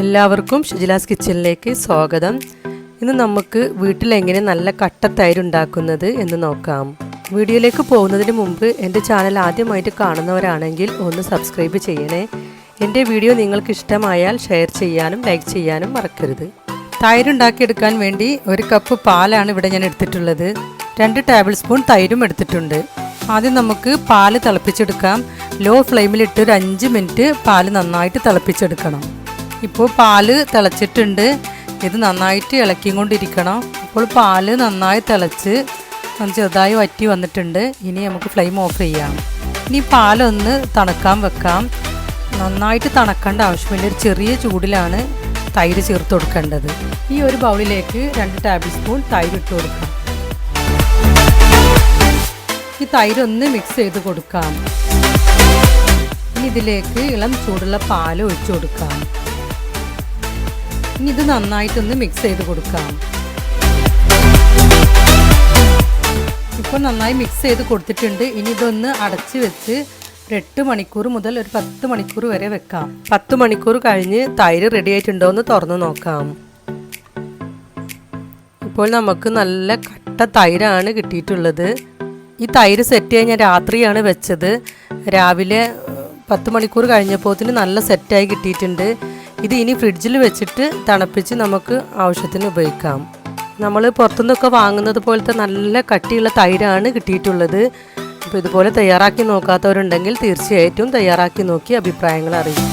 എല്ലാവർക്കും ഷിജിലാസ് കിച്ചണിലേക്ക് സ്വാഗതം. ഇന്ന് നമുക്ക് വീട്ടിലെങ്ങനെ നല്ല കട്ട തൈര് ഉണ്ടാക്കുന്നത് എന്ന് നോക്കാം. വീഡിയോയിലേക്ക് പോകുന്നതിന് മുമ്പ് എൻ്റെ ചാനൽ ആദ്യമായിട്ട് കാണുന്നവരാണെങ്കിൽ ഒന്ന് സബ്സ്ക്രൈബ് ചെയ്യണേ. എൻ്റെ വീഡിയോ നിങ്ങൾക്ക് ഇഷ്ടമായാൽ ഷെയർ ചെയ്യാനും ലൈക്ക് ചെയ്യാനും മറക്കരുത്. തൈര് ഉണ്ടാക്കിയെടുക്കാൻ വേണ്ടി 1 കപ്പ് പാലാണ് ഇവിടെ ഞാൻ എടുത്തിട്ടുള്ളത്. 2 ടേബിൾ സ്പൂൺ തൈരും എടുത്തിട്ടുണ്ട്. ആദ്യം നമുക്ക് പാല് തിളപ്പിച്ചെടുക്കാം. ലോ ഫ്ലെയിമിലിട്ട് ഒരു 5 മിനിറ്റ് പാല് നന്നായിട്ട് തിളപ്പിച്ചെടുക്കണം. ഇപ്പോൾ പാല് തിളച്ചിട്ടുണ്ട്. ഇത് നന്നായിട്ട് ഇളക്കിക്കൊണ്ടിരിക്കണം. ഇപ്പോൾ പാല് നന്നായി തിളച്ച് ചെറുതായി വറ്റി വന്നിട്ടുണ്ട്. ഇനി നമുക്ക് ഫ്ലെയിം ഓഫ് ചെയ്യാം. ഇനി പാലൊന്ന് തണുക്കാൻ വെക്കാം. നന്നായിട്ട് തണുക്കേണ്ട ആവശ്യമില്ല. ഒരു ചെറിയ ചൂടിലാണ് തൈര് ചേർത്ത് കൊടുക്കേണ്ടത്. ഈ ഒരു ബൗളിലേക്ക് 2 ടേബിൾ സ്പൂൺ തൈര് ഇട്ട് കൊടുക്കാം. ഈ തൈരൊന്ന് മിക്സ് ചെയ്ത് കൊടുക്കാം. ഇനി ഇതിലേക്ക് ഇളം ചൂടുള്ള പാൽ ഒഴിച്ചു കൊടുക്കാം. ഇനി ഇത് നന്നായിട്ടൊന്ന് മിക്സ് ചെയ്ത് കൊടുക്കാം. ഇപ്പോൾ നന്നായി മിക്സ് ചെയ്ത് കൊടുത്തിട്ടുണ്ട്. ഇനി ഇതൊന്ന് അടച്ച് വെച്ച് 8 മണിക്കൂർ മുതൽ ഒരു 10 മണിക്കൂർ വരെ വെക്കാം. 10 മണിക്കൂർ കഴിഞ്ഞ് തൈര് റെഡി ആയിട്ടുണ്ടോ എന്ന് തുറന്ന് നോക്കാം. ഇപ്പോൾ നമുക്ക് നല്ല കട്ട തൈരാണ് കിട്ടിയിട്ടുള്ളത്. ഈ തൈര് സെറ്റ് ചെയ്യാൻ ഞാൻ രാത്രിയാണ് വെച്ചത്. രാവിലെ 10 മണിക്കൂർ കഴിഞ്ഞപ്പോൾ നല്ല സെറ്റായി കിട്ടിയിട്ടുണ്ട്. ഇത് ഇനി ഫ്രിഡ്ജിൽ വെച്ചിട്ട് തണുപ്പിച്ച് നമുക്ക് ആവശ്യത്തിന് ഉപയോഗിക്കാം. നമ്മൾ പുറത്തുനിന്നൊക്കെ വാങ്ങുന്നത് പോലത്തെ നല്ല കട്ടിയുള്ള തൈരാണ് കിട്ടിയിട്ടുള്ളത്. അപ്പോൾ ഇതുപോലെ തയ്യാറാക്കി നോക്കാത്തവരുണ്ടെങ്കിൽ തീർച്ചയായിട്ടും തയ്യാറാക്കി നോക്കി അഭിപ്രായങ്ങൾ അറിയിക്കും.